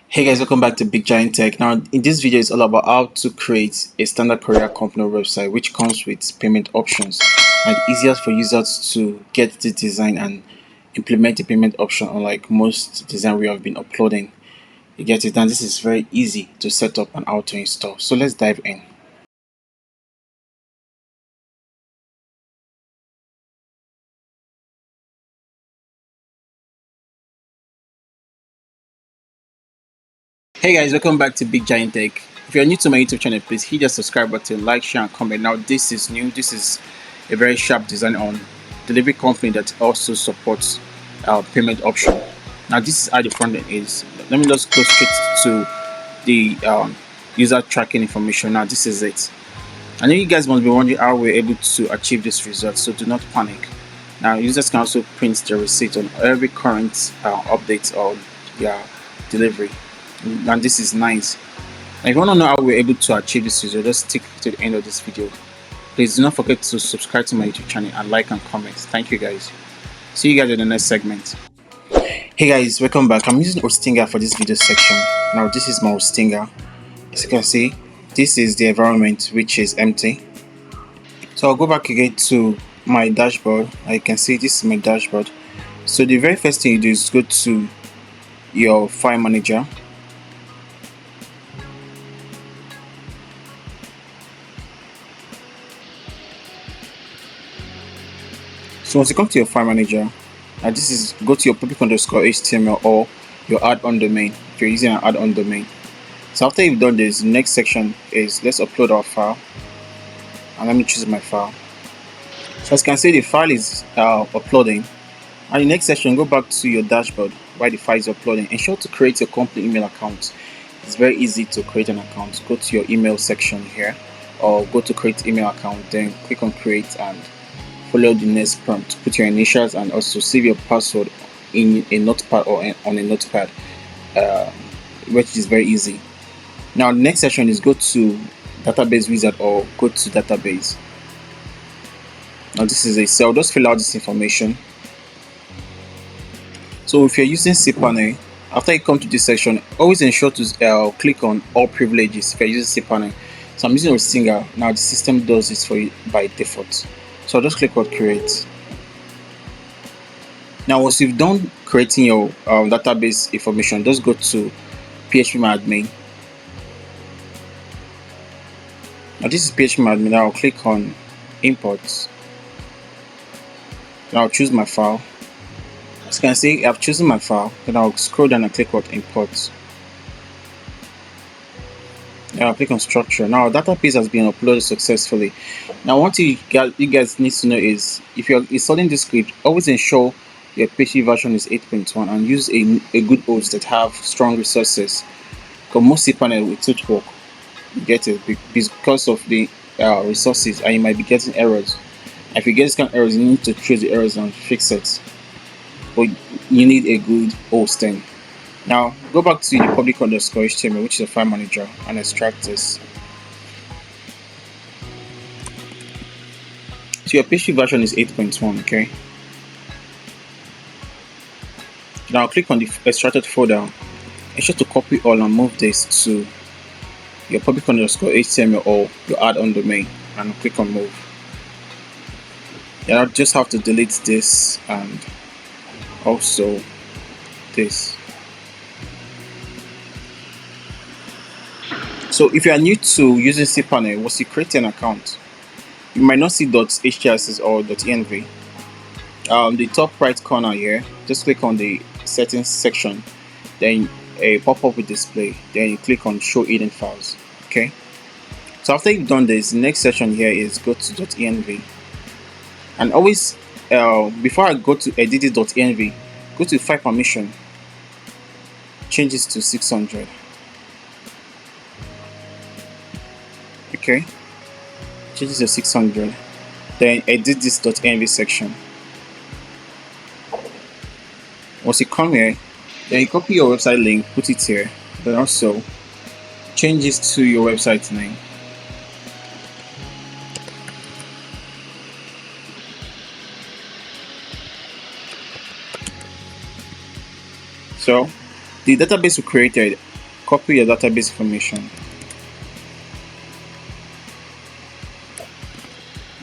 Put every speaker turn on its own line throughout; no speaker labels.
Hey guys, welcome back to Big Giant Tech. Now, in this video, it's all about how to create a standard courier company website which comes with payment options and easier for users to get the design and implement the payment option, unlike most design we have been uploading. You get it? And this is very easy to set up and how to install. So let's dive in. Hey guys, welcome back to Big Giant Tech. If you're new to my YouTube channel, please hit the subscribe button, like, share, and comment. Now, this is new. This is a very sharp design on delivery company that also supports payment option. Now, this is how the front end is. Let me just go straight to the user tracking information. Now, this is it. I know you guys must be wondering how we're able to achieve this result, so do not panic. Now, users can also print the receipt on every current update on their delivery. And this is nice. Now, if you want to know how we're able to achieve this result, just stick to the end of this video. Please do not forget to subscribe to my YouTube channel and like and comment. Thank you guys. See you guys in the next segment. Hey guys, welcome back. I'm using Hostinger for this video section. Now this is my Hostinger. As you can see, this is the environment which is empty. So I'll go back again to my dashboard. As you can see, this is my dashboard. So the very first thing you do is go to your file manager. So once you come to your file manager, this is go to your public_html or your add-on domain if you're using an add-on domain. So after you've done this, the next section is let's upload our file, and let me choose my file. So as you can see, the file is uploading, and the next section, go back to your dashboard while the file is uploading. Ensure to create your company email account. It's very easy to create an account. Go to your email section here, or go to create email account, then click on create and follow the next prompt. Put your initials and also save your password in a notepad or on a notepad, which is very easy. Now the next section is go to database wizard or go to database. Now this is a cell. Just fill out this information. So if you're using cPanel, after you come to this section, always ensure to click on all privileges if you're using cPanel. So I'm using Hostinger. Now the system does this for you by default. So I'll just click on create. Now once you've done creating your database information, just go to phpMyAdmin. Now this is phpMyAdmin. Now I'll click on imports. Now I'll choose my file. As you can see, I've chosen my file. Then I'll scroll down and click on imports. Now I'll click on structure. Now our database has been uploaded successfully. Now one thing you guys need to know is if you're installing this script, always ensure your PHP version is 8.1 and use a good host that have strong resources. Because most cPanel it won't work. You get it because of the resources, and you might be getting errors. If you get this kind of errors, you need to trace the errors and fix it. But you need a good hosting. Now go back to the public_html, which is a file manager, and extract this. So your PHP version is 8.1, okay? Now click on the extracted folder. Ensure to copy all and move this to your public_html or your add-on domain, and click on move. Then I'll just have to delete this and also this. So if you are new to using cPanel, once you create an account, you might not see .htaccess or .env. The top right corner here, just click on the settings section, then a pop-up will display, then you click on show hidden files. Okay, so after you've done this, the next section here is go to .env, and always before I go to edit this .env, go to file permission, change this to 600. Okay, change this to 600, then edit this .env section. Once you come here, then you copy your website link, put it here, then also change this to your website name. So the database we created, copy your database information.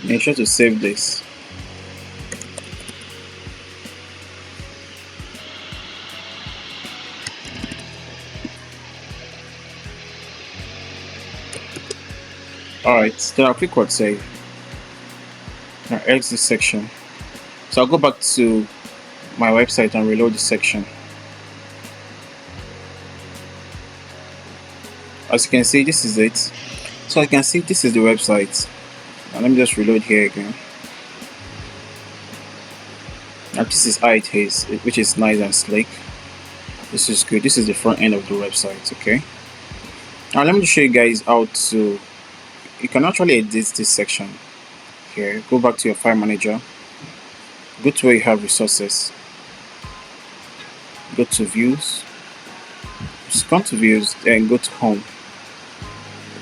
Make sure to save this. Alright, then I'll click on save. Now exit this section. So I'll go back to my website and reload the section. As you can see, this is it. So you can see this is the website. Now let me just reload here again. Now this is how it is, which is nice and sleek. This is good. This is the front end of the website. Okay. Now let me show you guys how to. You can actually edit this section here. Go back to your file manager. Go to where you have resources. Go to views. Just come to views, then go to home.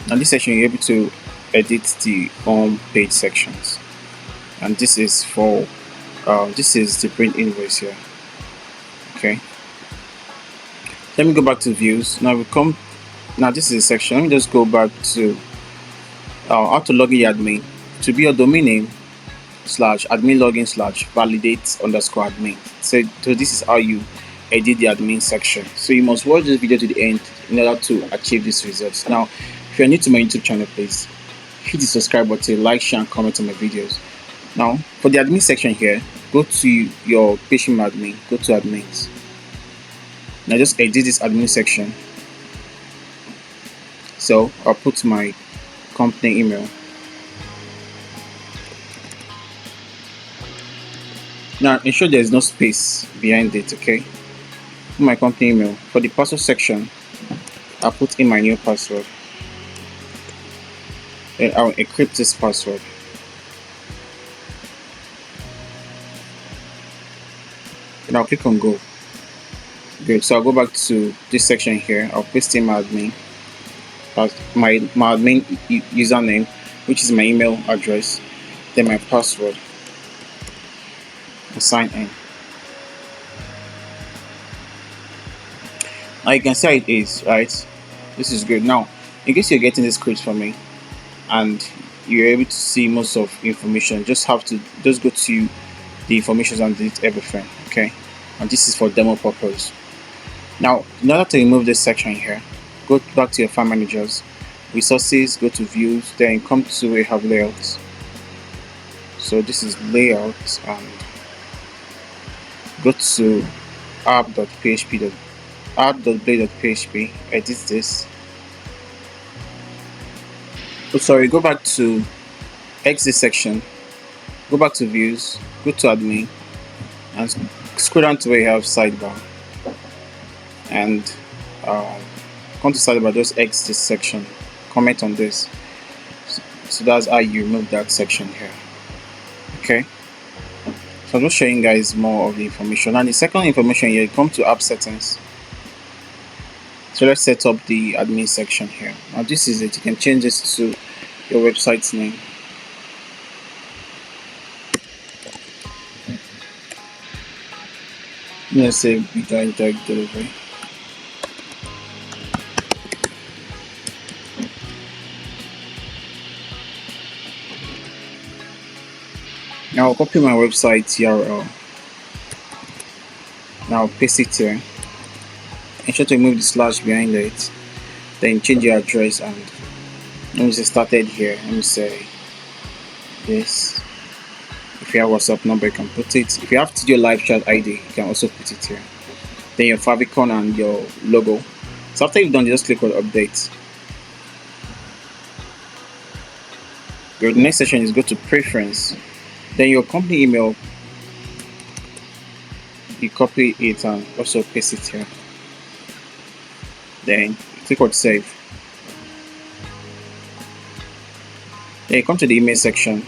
Now this section you're able to edit the home page sections, and this is for this is the print invoice here. Okay. Let me go back to views. Now this is a section. Let me just go back to how to log in your admin. To be your domain name /admin login /validate_admin. So this is how you edit the admin section. So you must watch this video to the end in order to achieve these results. Now, if you're new to my YouTube channel, please hit the subscribe button, like, share, and comment on my videos. Now, for the admin section here, go to your patient admin, go to admins. Now just edit this admin section. So I'll put my company email. Now ensure there is no space behind it. Okay, put my company email. For the password section, I'll put in my new password. Then I'll encrypt this password. And I'll click on go. Good. So I'll go back to this section here. I'll paste in my admin, my admin username, which is my email address, then my password, and sign in. Now you can see how it is, right? This is good. Now, in case you're getting this script from me and you're able to see most of information, just go to the information and delete everything. Okay, and this is for demo purpose. Now, in order to remove this section here, go back to your file managers, resources, go to views, then come to where you have layouts. So this is layout, and go to app.blade.php, edit this. Oh, sorry, go back to exit section, go back to views, go to admin, and scroll down to where you have sidebar. And come to sidebar, just exit this section, comment on this. So that's how you remove that section here. Okay, so I'm just showing you guys more of the information. And the second information here, come to app settings. So let's set up the admin section here. Now this is it. You can change this to your website's name. Let's say Big Giant Tech Delivery. Now I'll copy my website URL. Now paste it here. Ensure to remove the slash behind it. Then change your address, and let me say started here. Let me say this. If you have WhatsApp number, you can put it. If you have to do your live chat ID, you can also put it here. Then your favicon and your logo. So after you've done, just click on update. Your next section is go to preference. Then your company email, you copy it and also paste it here. Then click on save. Then you come to the email section.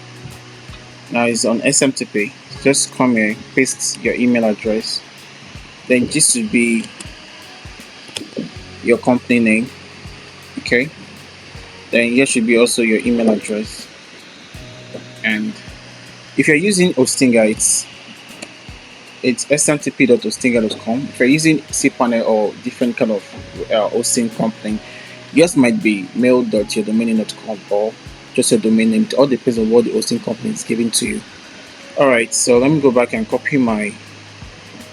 Now it's on SMTP. Just come here, paste your email address. Then this will be your company name. Okay. Then here should be also your email address. And if you're using Hostinga, it's smtp.hostinga.com. If you're using cPanel or different kind of hosting company, yours might be mail.yourdomainname.com or just your domain name. It all depends on what the hosting company is giving to you. Alright, so let me go back and copy my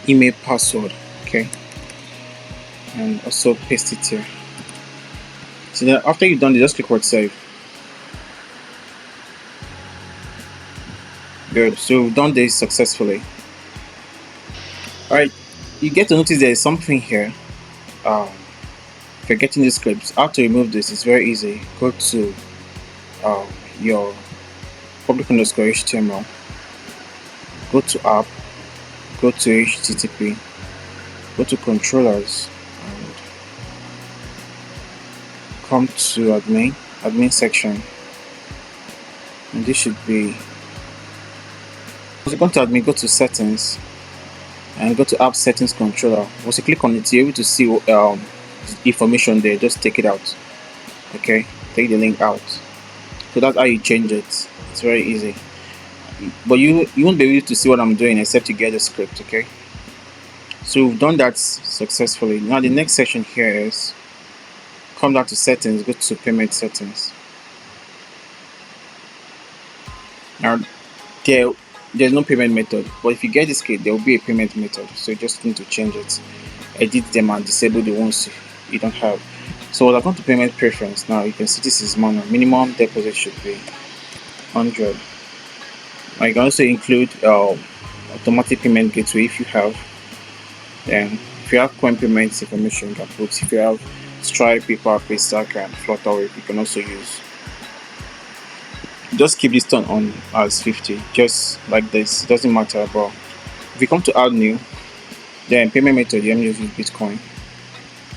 email password, okay, and also paste it here. So then after you've done it, just click word save. Good, so we've done this successfully. Alright, you get to notice there is something here. If you're getting the scripts, how to remove this is very easy. Go to your public_HTML, go to app, go to HTTP, go to controllers, and come to admin section, and this should be, once you go to admin, go to settings and go to app settings controller. Once you click on it, you're able to see information there. Just take it out, okay, take the link out. So that's how you change it. It's very easy, but you won't be able to see what I'm doing except you get the script, okay. So we've done that successfully. Now the next section here is come down to settings, go to payment settings. Now there's no payment method, but if you get this kit, there will be a payment method, so you just need to change it, edit them and disable the ones you don't have. So when I come to payment preference, now you can see this is manual. Minimum deposit should be 100. Now you can also include automatic payment gateway if you have. Then if you have coin payments information, you can put. If you have Stripe, PayPal, Paystack, and Flutterwave, you can also use. Just keep this turn on as 50, just like this. It doesn't matter. But if you come to add new, then payment method, you use Bitcoin.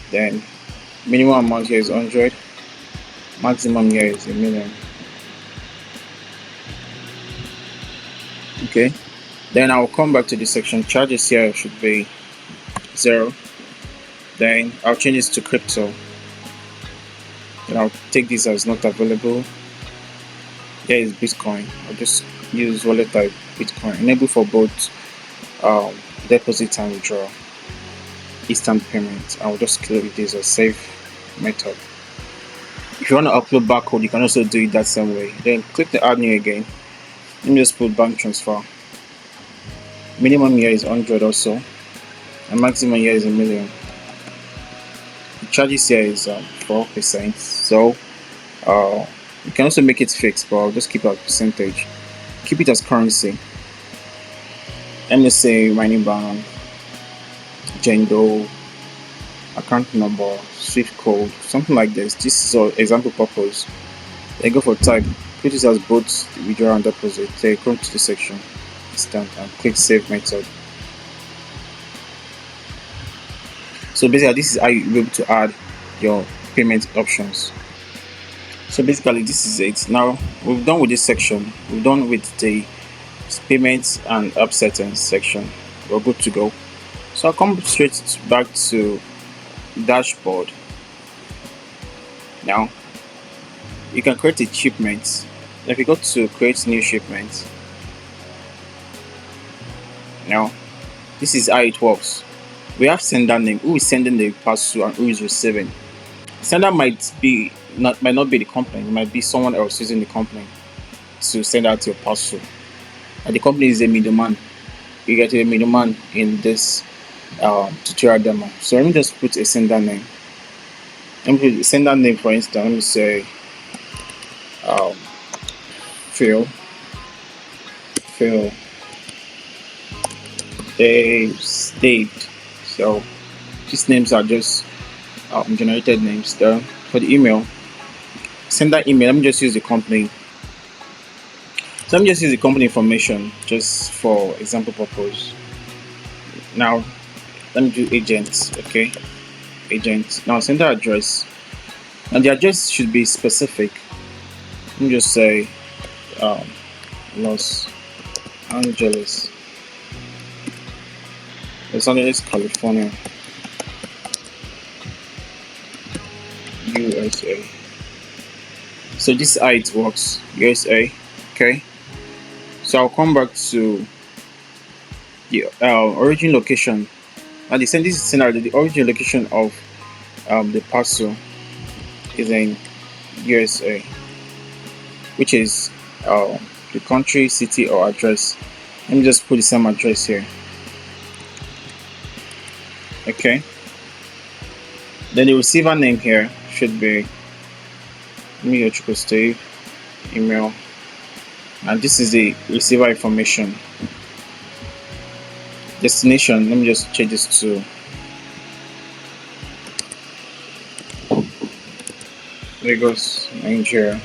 Then minimum amount here is 100, maximum here is 1 million. Okay, then I'll come back to the section. Charges here should be 0. Then I'll change this to crypto. Then I'll take this as not available. Here is Bitcoin. I'll just use wallet type Bitcoin. Enable for both deposit and withdrawal. Instant payment. I'll just click this as safe method. If you want to upload barcode, you can also do it that same way. Then click the add new again. Let me just put bank transfer. Minimum here is 100 also, and maximum here is 1 million. The charges here is 4%. So you can also make it fixed, but I'll just keep it as percentage. Keep it as currency. Let me say mining bank, Jendo, account number, Swift code, something like this. This is our example purpose. Then go for type. Put this as both withdrawal and deposit. Then come to the section, instant, and click save method. So basically, this is how you'll be able to add your payment options. So basically, this is it. Now we've done with this section. We've done with the payments and app settings section. We're good to go. So I'll come straight back to dashboard. Now you can create a shipment. If you go to create new shipment, now this is how it works. We have sender name, who is sending the parcel and who is receiving. Sender might not be the company, it might be someone else using the company to send out your parcel. And the company is a middleman. You get a middleman in this tutorial demo. So let me just put a sender name. Let me put the sender name, for instance. Let me say Phil Dave. So these names are just generated names there. For the email, sender email, let me just use the company. So let me just use the company information just for example purpose. Now let me do agents. Okay, agent. Now sender address, and the address should be specific. Let me just say Los Angeles, California, USA. So this is how it works, USA. Okay, so I'll come back to the origin location. And they send this scenario, the origin location of the parcel is in USA, which is the country, city, or address. Let me just put the same address here. Okay. Then the receiver name here should be Steve, email, and this is the receiver information. Destination, let me just change this to Lagos, Nigeria.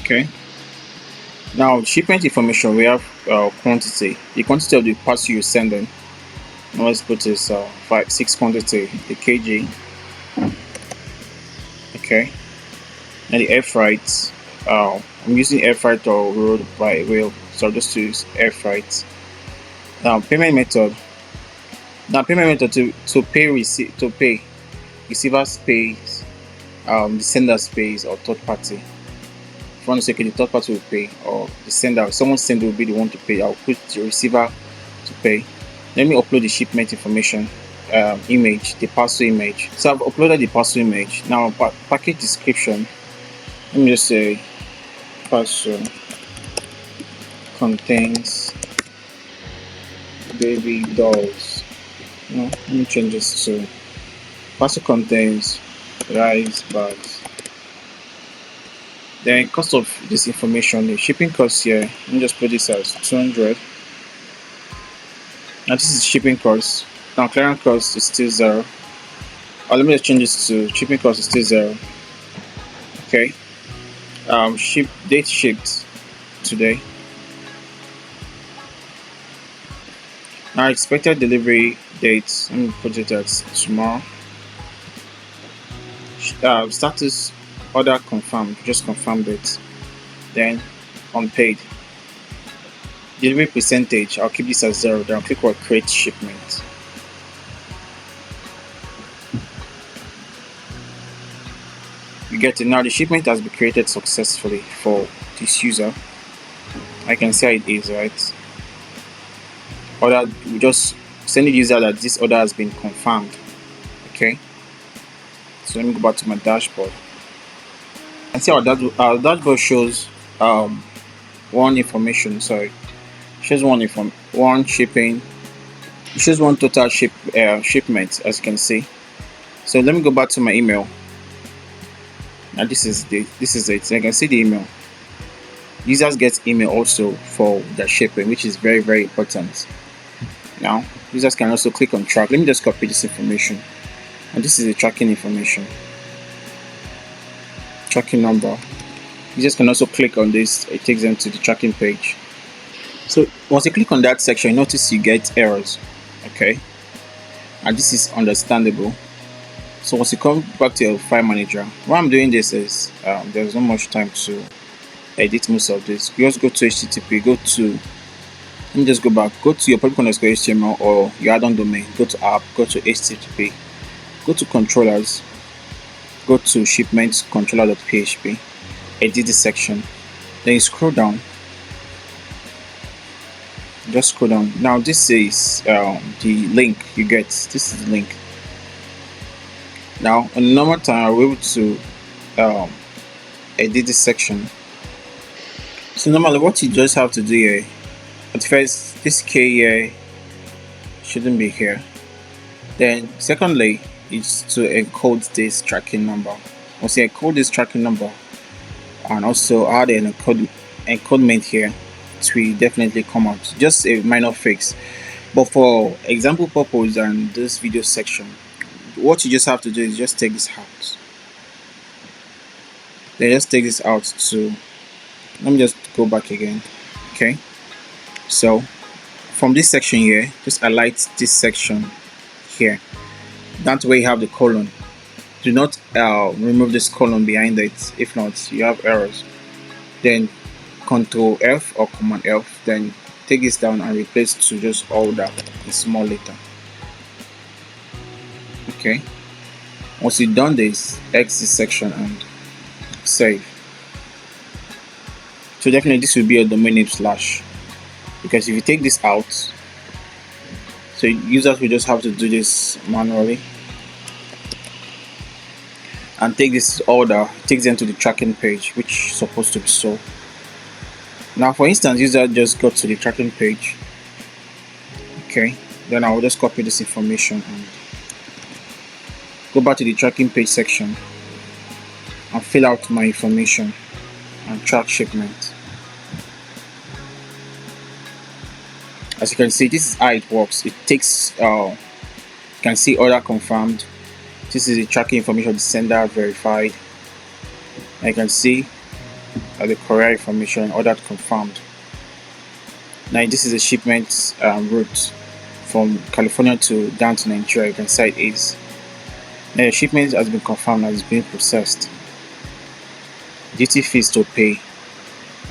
Okay. Now, shipment information, we have quantity. The quantity of the parcel you're sending. Now let's put this 6 quantity, the kg. Okay. And the air freight. I'm using air freight or road by rail, so I'll just use air freight. Now, payment method. Now, payment method to pay receivers pays, the senders pays, or third party. If you want to say, okay, the third party will pay, or the sender, someone send will be the one to pay. I'll put the receiver to pay. Let me upload the shipment information image, the parcel image. So I've uploaded the parcel image. Now, package description. Let me just say parcel contains baby dolls. No, let me change this to parcel contains rice bags. Then cost of this information, the shipping cost here, let me just put this as 200. Now this is shipping cost. Now clearance cost is still 0. Let me just change this to shipping cost is still 0. Okay. Date shipped today. Now expected delivery date, let me put it as tomorrow. Status order confirmed, just confirmed it. Then unpaid. Delivery percentage, I'll keep this as 0. Then I'll click on create shipment. You get it. Now the shipment has been created successfully for this user. I can say it is, right? Order, we just send the user that this order has been confirmed. Okay. So let me go back to my dashboard. And see our dashboard shows one information. Sorry, shows one shipping. It shows one total shipment, as you can see. So let me go back to my email. Now this is it. So you can see the email. Users get email also for their shipping, which is very, very important. Now users can also click on track. Let me just copy this information, and this is the tracking information, tracking number. Users can also click on this. It takes them to the tracking page. So once you click on that section, notice you get errors. Okay, and this is understandable. So once you come back to your file manager, why I'm doing this is there's not much time to edit most of this. You just go to HTTP, let me just go back, go to your public_HTML or your add-on domain, go to app, go to HTTP, go to controllers, go to shipment controller.php, edit this section, then you scroll down, just scroll down. Now this is the link you get. This is the link. Now on normal time I'll be able to edit this section. So normally what you just have to do here, at first this K here shouldn't be here. Then secondly is to encode this tracking number. Once you encode this tracking number and also add an encodement here, it will definitely come out. Just a minor fix, but for example purpose and this video section, what you just have to do is just take this out. Then just take this out to, let me just go back again. Okay, so from this section here, just highlight this section here. That's where you have the colon. Do not remove this colon behind it, if not you have errors. Then Control F or Command F, then take this down and replace to just all that in small letter. Okay, once you've done this, exit section and save. So definitely this will be a domain name slash, because if you take this out, so users will just have to do this manually and take this order, takes them to the tracking page, which is supposed to be so. Now for instance, user just got to the tracking page. Okay, then I will just copy this information and go back to the tracking page section and fill out my information and track shipment. As you can see, this is how it works. It takes you can see order confirmed. This is the tracking information of the sender verified. And you can see the courier information ordered confirmed. Now this is the shipment route from California to down to Nigeria. You can see it is. Now the shipment has been confirmed and is being processed. Duty fees to pay.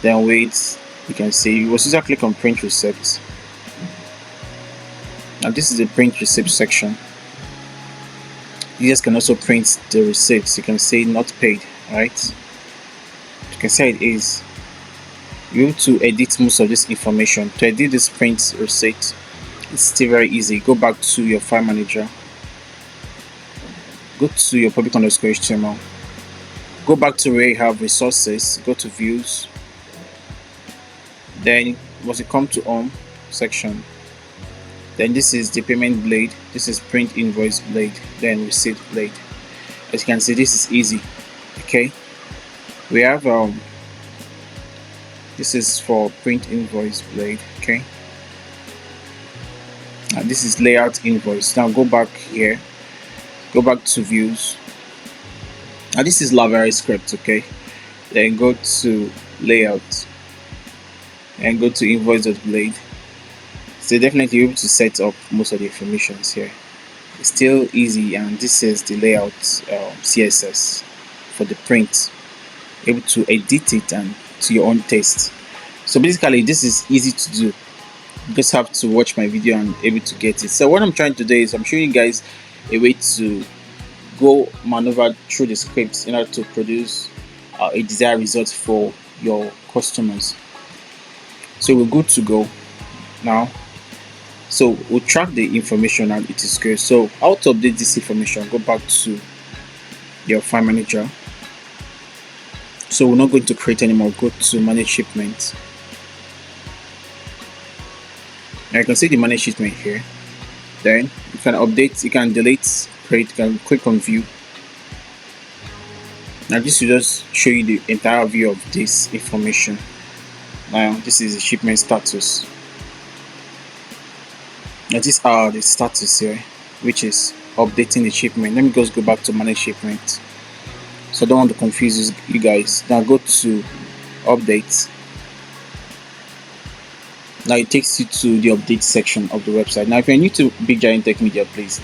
Then wait. You can see you also click on print receipt. Now this is the print receipt section. Users can also print the receipts. You can see not paid, right? You can see it is. You have to edit most of this information. To edit this print receipt, it's still very easy. Go back to your file manager. Go to your public_HTML. Go back to where you have resources. Go to views. Then once you come to home section, then this is the payment blade, this is print invoice blade, then receipt blade. As you can see, this is easy. Okay, we have this is for print invoice blade. Okay, and this is layout invoice. Now go back here, go back to views. Now this is library script. Okay, then go to layout and go to invoice.blade. So definitely you're able to set up most of the information here. It's still easy, and this is the layout CSS for the print. Able to edit it and to your own taste. So basically this is easy to do. You just have to watch my video and able to get it. So what I'm trying to do is I'm showing you guys a way to go maneuver through the scripts in order to produce a desired result for your customers. So we're good to go now. So we'll track the information and it is good. So how to update this information? Go back to your file manager. So we're not going to create anymore. Go to manage shipment. Now you can see the manage shipment here. Then you can update, you can delete, create, you can click on view. Now this will just show you the entire view of this information. Now this is the shipment status. Now these are the status here, which is updating the shipment. Let me just go back to manage shipment, so I don't want to confuse you guys. Now go to update. Now it takes you to the update section of the website. Now if you're new to Big Giant Tech Media, please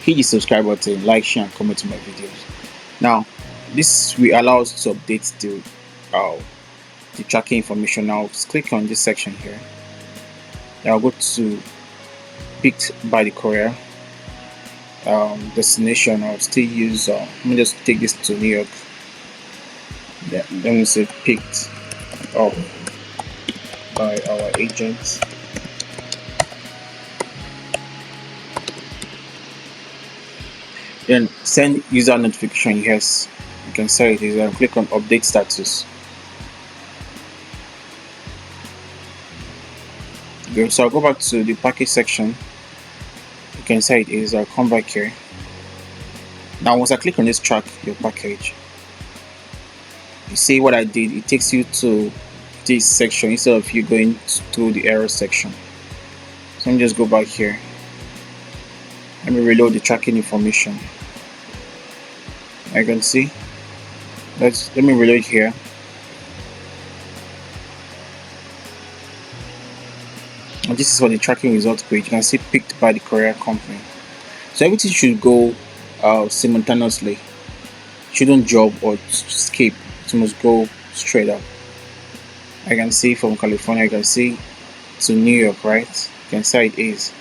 hit the subscribe button, like, share and comment to my videos. Now this will allow us to update the tracking information. Now just click on this section here. Now go to picked by the courier destination. I'll still use let me just take this to New York. Yeah, then we say picked up by our agents. Then send user notification. Yes, you can say it is, and click on update status. Okay, so I'll go back to the package section. You can say it is. I'll come back here. Now once I click on this track your package, you see what I did. It takes you to this section instead of you going to the error section. So let me just go back here. Let me reload the tracking information. I can see. Let me reload here. And this is for the tracking results page. You can see picked by the courier company. So everything should go simultaneously. It shouldn't drop or skip. It must go straight up. I can see from California, I can see to New York, right? You can see how it is.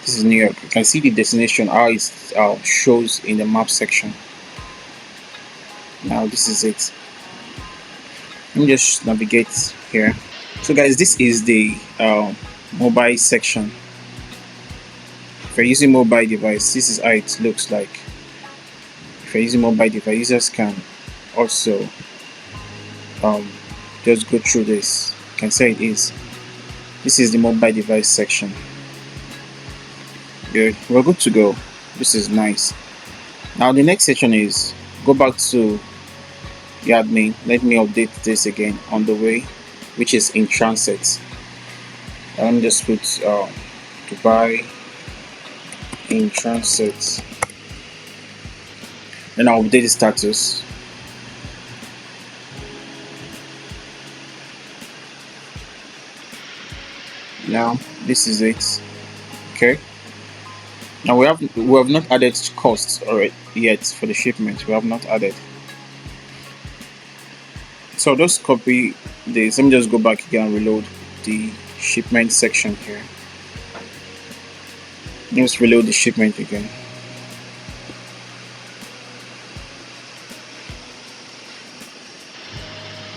This is New York. You can see the destination, how it shows in the map section. Now this is it. Let me just navigate here. So guys, this is the mobile section. If you're using mobile device, this is how it looks like. If you're using mobile device, users can also um, just go through this. You can say it is. This is the mobile device section. Good. We're good to go. This is nice. Now the next section is go back to the admin. Let me update this again on the way, which is in transit. Let me just put Dubai in transit. Then I'll update the status. Now this is it. Okay. Now we have not added costs already yet for the shipment. We have not added. So I'll just copy this. Let me just go back again and reload the shipment section here. Let's reload the shipment again.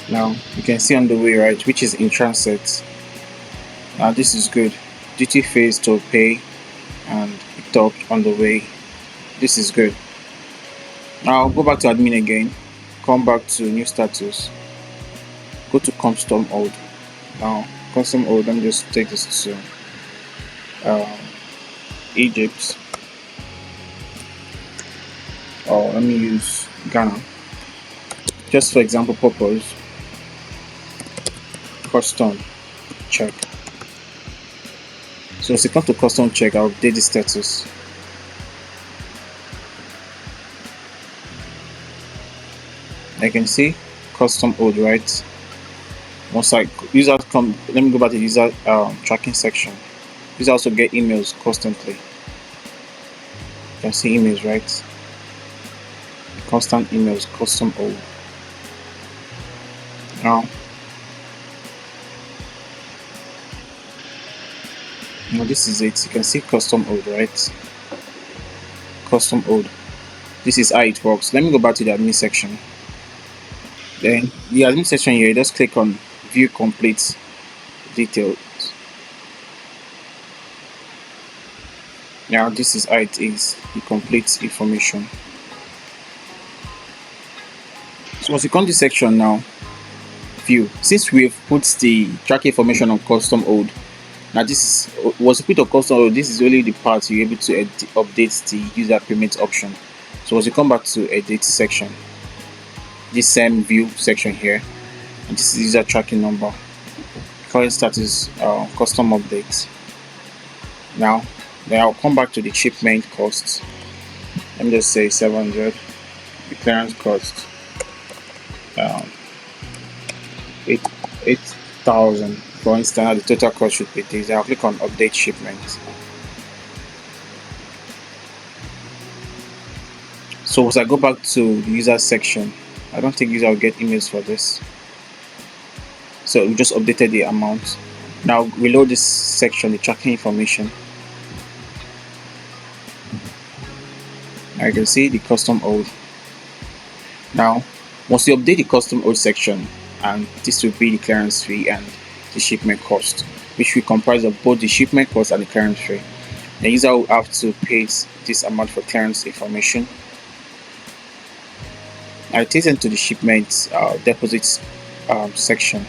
Now you can see on the way, right, which is in transit. Now this is good. Duty phase to pay and top on the way. This is good. Now I'll go back to admin again. Come back to new status. Go to custom old. Now custom old. Let me just take this to Egypt. Or let me use Ghana. Just for example purpose. Custom check. So as it comes to custom check, I'll update the status. I can see custom old, right? Once I user come, let me go back to user tracking section. User also get emails constantly. You can see emails, right? Constant emails, custom old. Now this is it. You can see custom old, right? Custom old. This is how it works. Let me go back to the admin section. Then the admin section here, just click on view complete details. Now this is how it is, the complete information. So once you come to this section now, view. Since we've put the tracking information on custom old, now this is was put on custom old, this is only the part you're able to update the user payment option. So once you come back to edit section, this same view section here, and this is user tracking number, current status, custom updates. Now then I'll come back to the shipment costs. Let me just say 700. The clearance cost 8,000 for instance. The total cost should be this. I'll click on update shipment. So once I go back to the user section, I don't think user will get emails for this. So we just updated the amount. Now reload this section, the tracking information. Now you can see the custom old. Now once you update the custom old section, and this will be the clearance fee and the shipment cost, which will comprise of both the shipment cost and the clearance fee. The user will have to pay this amount for clearance information. I take them to the shipment deposits section,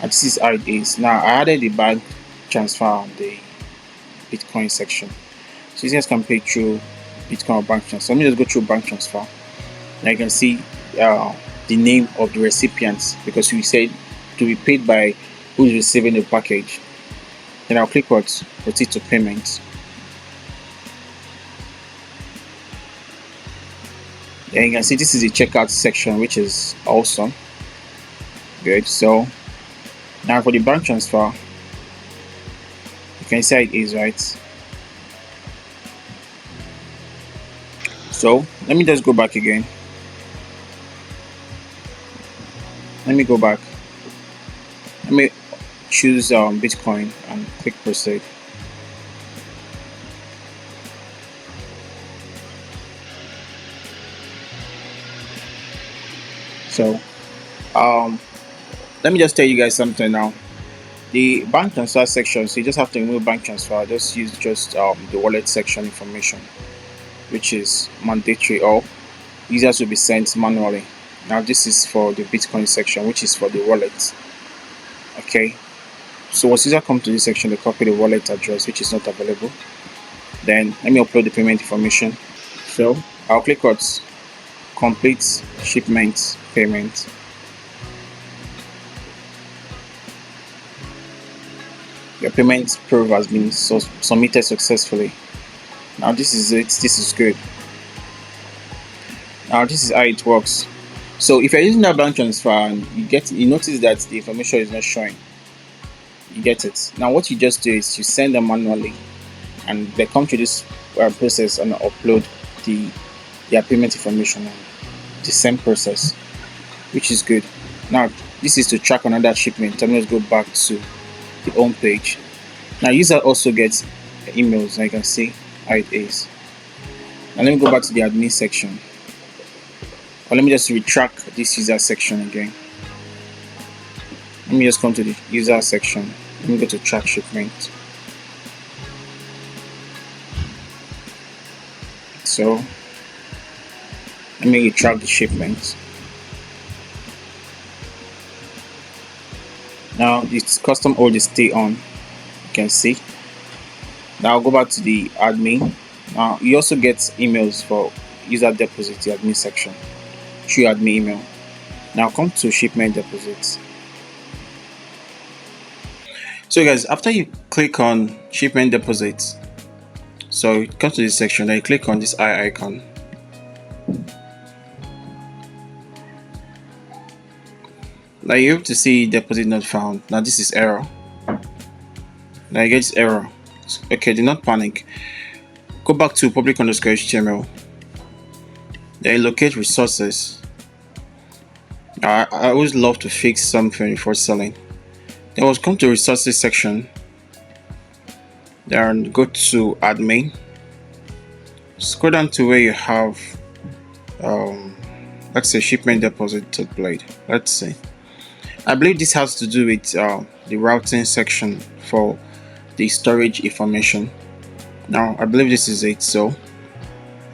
and this is how it is. Now I added the bank transfer on the Bitcoin section, so users can pay through Bitcoin or bank transfer. Let me just go through bank transfer. Now you can see the name of the recipients, because we said to be paid by who is receiving the package. Then I'll click what proceed to payment. Then you can see this is the checkout section, which is awesome. Good. So now for the bank transfer, you can see how it is, right? So let me just go back again. Let me go back. Let me choose Bitcoin and click proceed. So Um, Let me just tell you guys something now. The bank transfer section, so you just have to remove bank transfer. Just use the wallet section information, which is mandatory, or users will be sent manually. Now this is for the Bitcoin section, which is for the wallet. Okay. So once user come to this section, they copy the wallet address, which is not available. Then let me upload the payment information. So I'll click on complete shipment payment. Your payment proof has been submitted successfully. Now this is it. This is good. Now this is how it works. So if you're using that bank transfer and you notice that the information is not showing, you get it. Now what you just do is you send them manually, and they come to this process and upload their payment information. The same process, which is good. Now this is to track another shipment. I'm going to go back to the home page. Now user also gets emails, and you can see how it is. Now let me go back to the admin section, or let me just retract this user section again. Let me just come to the user section. Let me go to track shipment. So let me retract the shipment. Now this custom order stay on. You can see. Now I'll go back to the admin. Now you also get emails for user deposit, the admin section, through admin email. Now come to shipment deposits. So guys, after you click on shipment deposits, so you come to this section, then you click on this eye icon. Now you're able to see deposit not found. Now this is error. Now you get this error. Okay, do not panic. Go back to public_HTML. Then locate resources. Now I always love to fix something before selling. Then we'll come to resources section. Then go to admin. Scroll down to where you have let's say shipment deposit template. Let's see. I believe this has to do with the routing section for the storage information. Now I believe this is it. So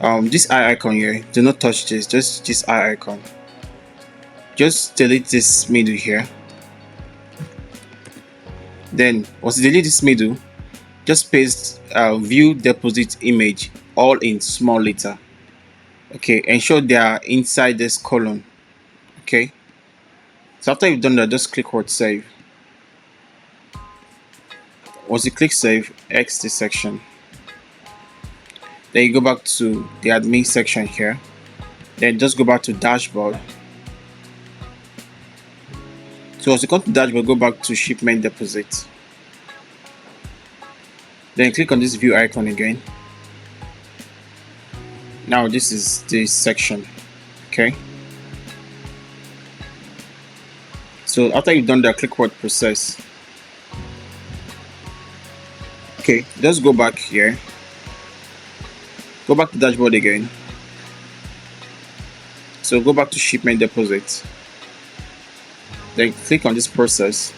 this eye icon here, do not touch this, just this eye icon. Just delete this middle here. Then once you delete this middle, just paste view deposit image all in small letter. Okay, ensure they are inside this column. Okay, so after you've done that, just click word save. Once you click save, X this section. Then you go back to the admin section here. Then just go back to dashboard. So once you come to dashboard, go back to shipment deposit. Then click on this view icon again. Now this is the section. Okay. So after you've done that, click word process. Okay, just go back here. Go back to dashboard again. So go back to shipment deposit. Then click on this process.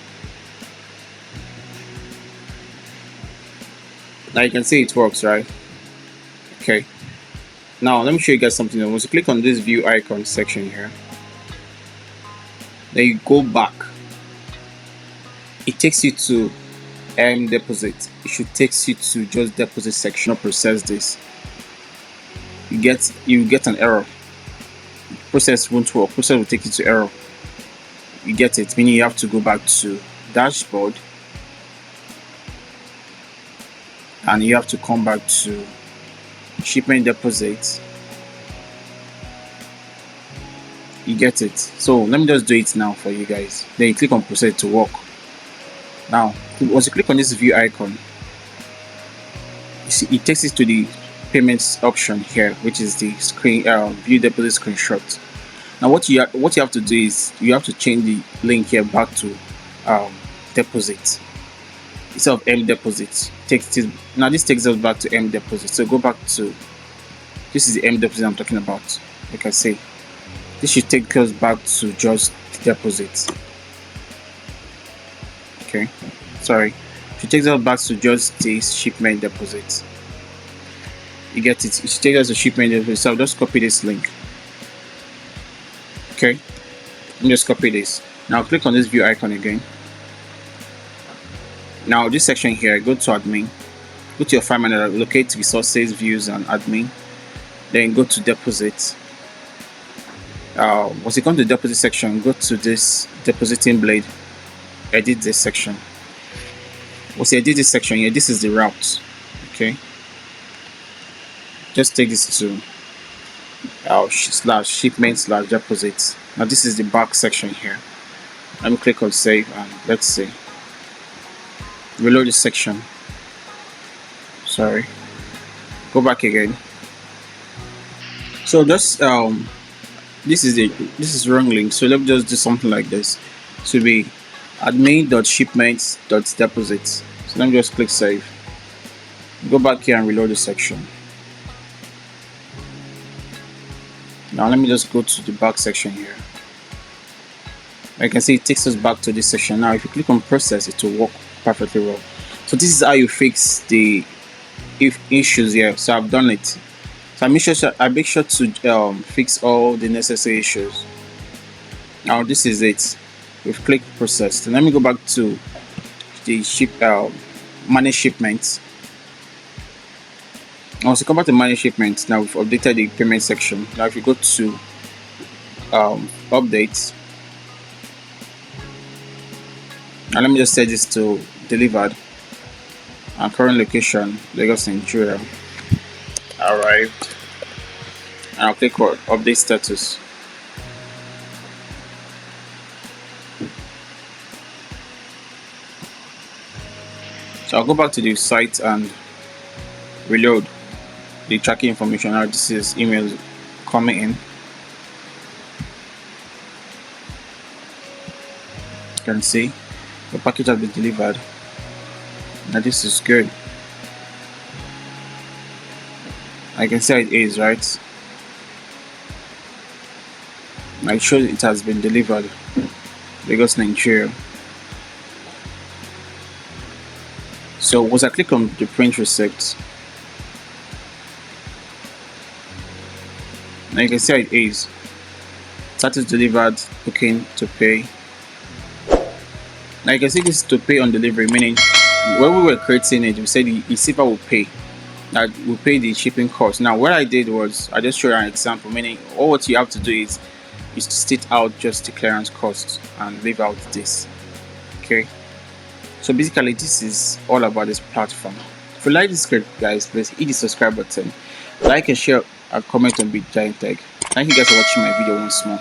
Now you can see it works, right? Okay. Now let me show you guys something else. Once you click on this view icon section here, then you go back. It takes you to deposit. It should take you to just deposit section. Not process this. You get an error. Process won't work. Process will take you to error. You get it, meaning you have to go back to dashboard, and you have to come back to shipment deposit. You get it. So let me just do it now for you guys. Then you click on process to work. Now once you click on this view icon, you see it takes you to the payments option here, which is the screen view deposit screenshot. Now what you have to do is you have to change the link here back to deposit instead of deposit. Now this takes us back to deposit. So go back to, this is the deposit I'm talking about. Like I say, this should take us back to just deposit. Okay, sorry, if you take that back to just this shipment deposit, you get it. It should take us to shipment deposit. So I'll just copy this link. Okay, let me just copy this. Now click on this view icon again. Now this section here, go to admin, go to your file manager, locate resources, views, and admin. Then go to deposit. Once you come to the deposit section, go to this depositing blade, edit this section. Once you edit this section here, this is the route. Okay, just take this to slash shipment slash deposit. Now this is the back section here. Let me click on save and let's see. Reload this section. Sorry. Go back again. So just this is wrong link. So let me just do something like this. So be admin.shipments.deposit. So let me just click save. Go back here and reload the section. Now let me just go to the back section here. I can see it takes us back to this section. Now if you click on process, it will work perfectly well. So this is how you fix the issues here. So I've done it. So I make sure to fix all the necessary issues. Now this is it. We've clicked process. And let me go back to the manage shipments. Now to come back to manage shipments, now we've updated the payment section. Now if you go to updates, now let me just set this to delivered and current location Lagos, Nigeria. Arrived. And I'll click on update status. So I'll go back to the site and reload the tracking information. Now this is emails coming in. You can see the package has been delivered. Now this is good. I can see how it is, right? I shows it has been delivered. Lagos, Nigeria. So once I click on the print receipt, now you can see how it is. Status delivered, booking to pay. Now you can see this is to pay on delivery, meaning when we were creating it, we said the receiver will pay. That will pay the shipping cost. Now what I did was I just showed an example, meaning all what you have to do is to state out just the clearance cost and leave out this. Okay, so basically this is all about this platform. If you like this script, guys, please hit the subscribe button, like and share and comment on Big Giant Tech. Thank you guys for watching my video once more.